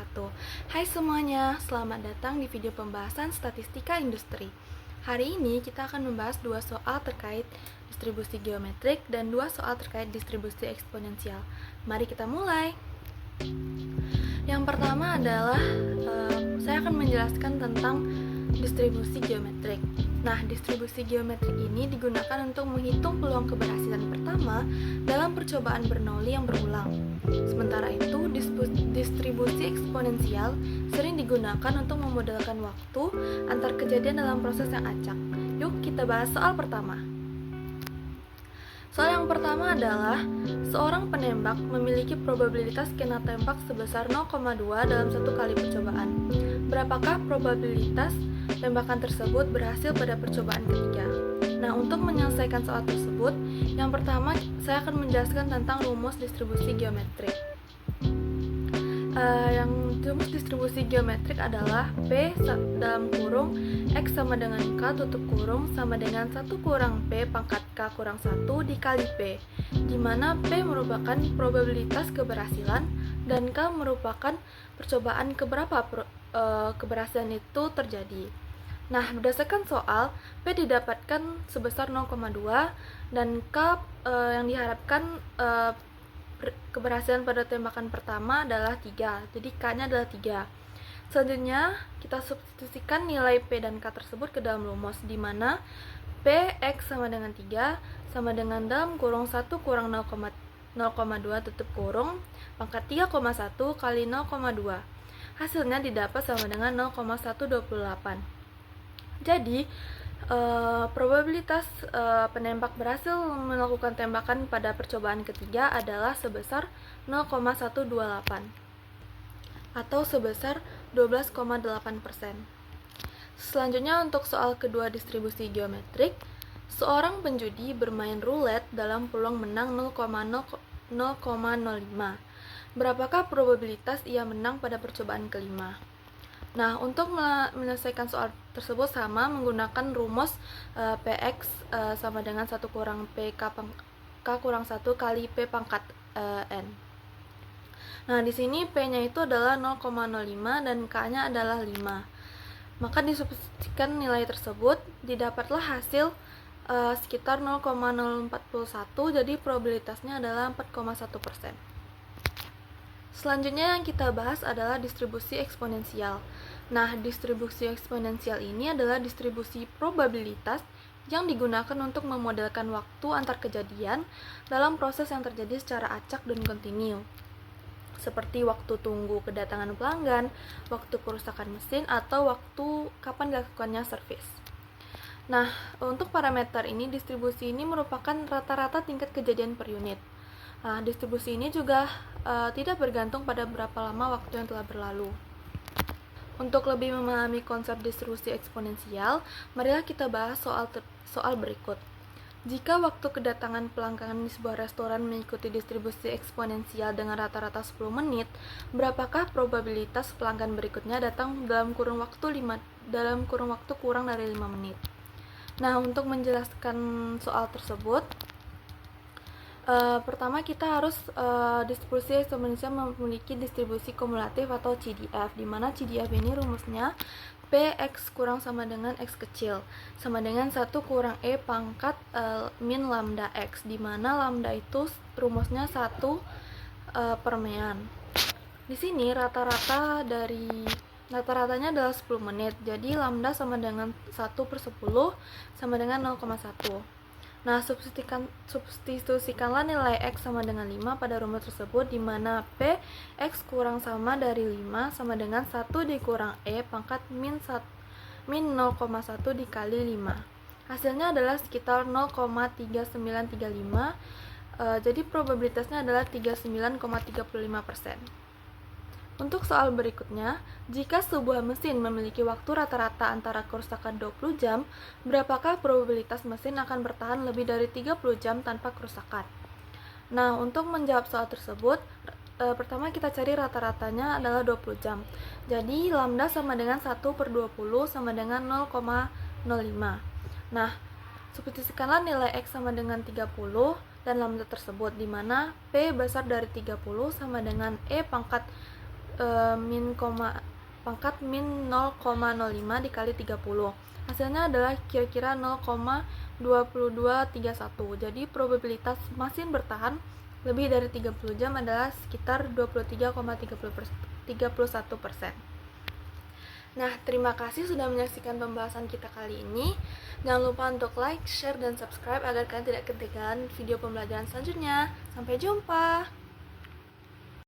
wabarakatuh. Hai semuanya, selamat datang di video pembahasan statistika industri. Hari ini kita akan membahas dua soal terkait distribusi geometrik dan dua soal terkait distribusi eksponensial. Mari kita mulai. Yang pertama adalah saya akan menjelaskan tentang distribusi geometrik. Nah, distribusi geometrik ini digunakan untuk menghitung peluang keberhasilan pertama dalam percobaan Bernoulli yang berulang. Sementara itu, distribusi eksponensial sering digunakan untuk memodelkan waktu antar kejadian dalam proses yang acak. Yuk kita bahas soal pertama. Soal yang pertama adalah seorang penembak memiliki probabilitas kena tembak sebesar 0,2 dalam satu kali percobaan. Berapakah probabilitas tembakan tersebut berhasil pada percobaan ketiga? Nah, untuk menyelesaikan soal tersebut, yang pertama saya akan menjelaskan tentang rumus distribusi geometrik. Yang rumus distribusi geometrik adalah P dalam kurung X sama dengan K tutup kurung sama dengan 1 kurang P pangkat K kurang 1 dikali P, di mana P merupakan probabilitas keberhasilan dan K merupakan percobaan keberapa keberhasilan itu terjadi. Nah, berdasarkan soal, P didapatkan sebesar 0,2 dan K yang diharapkan keberhasilan pada tembakan pertama adalah 3. Jadi K-nya adalah 3. Selanjutnya, kita substitusikan nilai P dan K tersebut ke dalam rumus, di mana P X sama dengan 3 sama dengan dalam kurung 1 kurang 0,2 tutup kurung pangkat 3,1 kali 0,2. Hasilnya didapat sama dengan 0,128. Jadi, probabilitas penembak berhasil melakukan tembakan pada percobaan ketiga adalah sebesar 0,128 atau sebesar 12,8%. Selanjutnya untuk soal kedua distribusi geometrik, seorang penjudi bermain roulette dalam peluang menang 0,05. Berapakah probabilitas ia menang pada percobaan kelima? Nah, untuk menyelesaikan soal tersebut sama menggunakan rumus Px sama dengan 1 kurang P K kurang 1 kali P pangkat N. Nah, di sini P-nya itu adalah 0,05 dan K-nya adalah 5. Maka disubstitusikan nilai tersebut, didapatlah hasil sekitar 0,041, jadi probabilitasnya adalah 4,1%. Selanjutnya yang kita bahas adalah distribusi eksponensial. Nah, distribusi eksponensial ini adalah distribusi probabilitas yang digunakan untuk memodelkan waktu antar kejadian dalam proses yang terjadi secara acak dan kontinu, seperti waktu tunggu kedatangan pelanggan, waktu kerusakan mesin, atau waktu kapan dilakukannya servis. Nah, untuk parameter ini, distribusi ini merupakan rata-rata tingkat kejadian per unit. Nah, distribusi ini juga tidak bergantung pada berapa lama waktu yang telah berlalu. Untuk lebih memahami konsep distribusi eksponensial, marilah kita bahas soal berikut. Jika waktu kedatangan pelanggan di sebuah restoran mengikuti distribusi eksponensial dengan rata-rata 10 menit, berapakah probabilitas pelanggan berikutnya datang dalam kurun waktu kurang dari 5 menit? Nah, untuk menjelaskan soal tersebut, pertama kita harus distribusi eksponensial memiliki distribusi kumulatif atau CDF, di mana CDF ini rumusnya Px kurang sama dengan X kecil sama dengan 1 kurang E pangkat min lambda X, di mana lambda itu rumusnya 1 per mean. Di sini rata-ratanya adalah 10 menit, jadi lambda sama dengan 1 per 10 sama dengan 0,1. Nah, substitusikanlah nilai X sama dengan 5 pada rumus tersebut, di mana P X kurang sama dari 5 sama dengan 1 dikurang E pangkat min 0,1 dikali 5. Hasilnya adalah sekitar 0,3935, jadi probabilitasnya adalah 39,35%. Untuk soal berikutnya, jika sebuah mesin memiliki waktu rata-rata antara kerusakan 20 jam, berapakah probabilitas mesin akan bertahan lebih dari 30 jam tanpa kerusakan? Nah, untuk menjawab soal tersebut, pertama kita cari rata-ratanya adalah 20 jam. Jadi, lambda sama dengan 1 per 20 sama dengan 0,05. Nah, substitusikanlah nilai X sama dengan 30 dan lambda tersebut, di mana P besar dari 30 sama dengan E pangkat pangkat min 0,05 dikali 30. Hasilnya adalah kira-kira 0,2231. Jadi probabilitas mesin bertahan lebih dari 30 jam adalah sekitar 23,31%. Nah, terima kasih sudah menyaksikan pembahasan kita kali ini. Jangan lupa untuk like, share, dan subscribe agar kalian tidak ketinggalan video pembelajaran selanjutnya. Sampai jumpa!